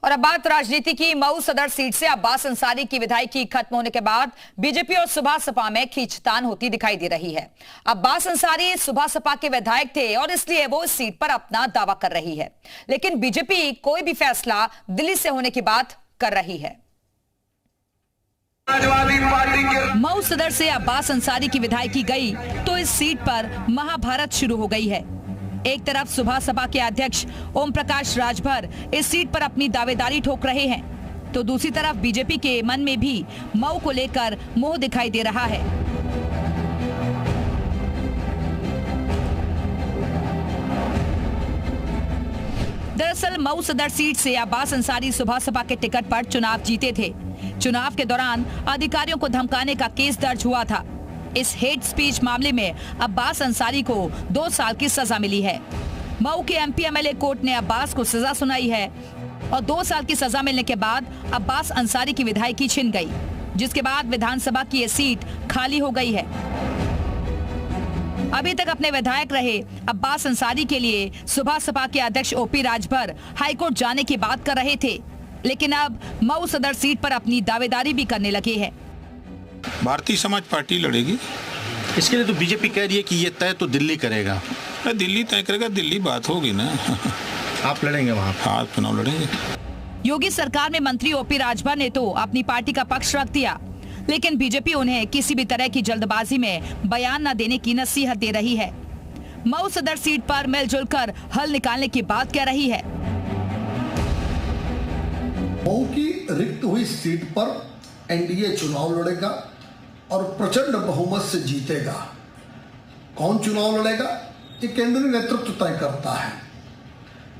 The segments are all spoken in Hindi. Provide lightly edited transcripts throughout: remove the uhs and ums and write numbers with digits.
और अब बात राजनीति की। मऊ सदर सीट से अब्बास अंसारी की विधायकी खत्म होने के बाद बीजेपी और सुबह सपा में खींचतान होती दिखाई दे रही है। अब्बास अंसारी सुबह सपा के विधायक थे और इसलिए वो इस सीट पर अपना दावा कर रही है, लेकिन बीजेपी कोई भी फैसला दिल्ली से होने की बात कर रही है। मऊ सदर से अब्बास अंसारी की विधायकी गई तो इस सीट पर महाभारत शुरू हो गई है। एक तरफ सुबह सपा के अध्यक्ष ओम प्रकाश राजभर इस सीट पर अपनी दावेदारी ठोक रहे हैं, तो दूसरी तरफ बीजेपी के मन में भी मऊ को लेकर मोह दिखाई दे रहा है। दरअसल मऊ सदर सीट से अब्बास अंसारी सुबह सपा के टिकट पर चुनाव जीते थे। चुनाव के दौरान अधिकारियों को धमकाने का केस दर्ज हुआ था। इस हेट स्पीच मामले में अब्बास अंसारी को 2 साल की सजा मिली है। मऊ के एमपी एमएलए कोर्ट ने अब्बास को सजा सुनाई है और 2 साल की सजा मिलने के बाद अब्बास अंसारी की विधायकी छिन गई, जिसके बाद विधानसभा की ये सीट खाली हो गई है। अभी तक अपने विधायक रहे अब्बास अंसारी के लिए सुबह सपा के अध्यक्ष ओपी राजभर हाईकोर्ट जाने की बात कर रहे थे, लेकिन अब मऊ सदर सीट पर अपनी दावेदारी भी करने लगे हैं। भारतीय समाज पार्टी लड़ेगी। इसके लिए तो बीजेपी कह रही है कि ये तय तो दिल्ली करेगा। दिल्ली तय करेगा, दिल्ली बात होगी ना। आप लड़ेंगे वहाँ? हाँ, चुनाव लड़ेंगे। योगी सरकार में मंत्री ओपी राजभर ने तो अपनी पार्टी का पक्ष रख दिया, लेकिन बीजेपी उन्हें किसी भी तरह की जल्दबाजी में बयान न देने की नसीहत दे रही है। मऊ सदर सीट पर मिलजुल कर हल निकालने की बात कह रही है। मऊ की रिक्त हुई सीट पर एनडीए चुनाव लड़ेगा और प्रचंड बहुमत से जीतेगा। कौन चुनाव लड़ेगा ये केंद्रीय नेतृत्व तय करता है,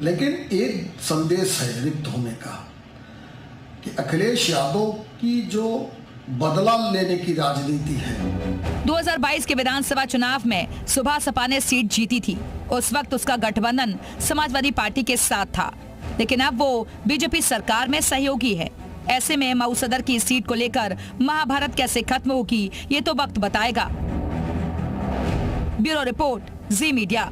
लेकिन एक संदेश है रिक्त होने का कि अखिलेश यादव की जो बदला लेने की राजनीति है। 2022 के विधानसभा चुनाव में सुबह सपा ने सीट जीती थी। उस वक्त उसका गठबंधन समाजवादी पार्टी के साथ था, लेकिन अब वो बीजेपी सरकार में सहयोगी है। ऐसे में मऊ सदर की सीट को लेकर महाभारत कैसे खत्म होगी ये तो वक्त बताएगा। ब्यूरो रिपोर्ट, जी मीडिया।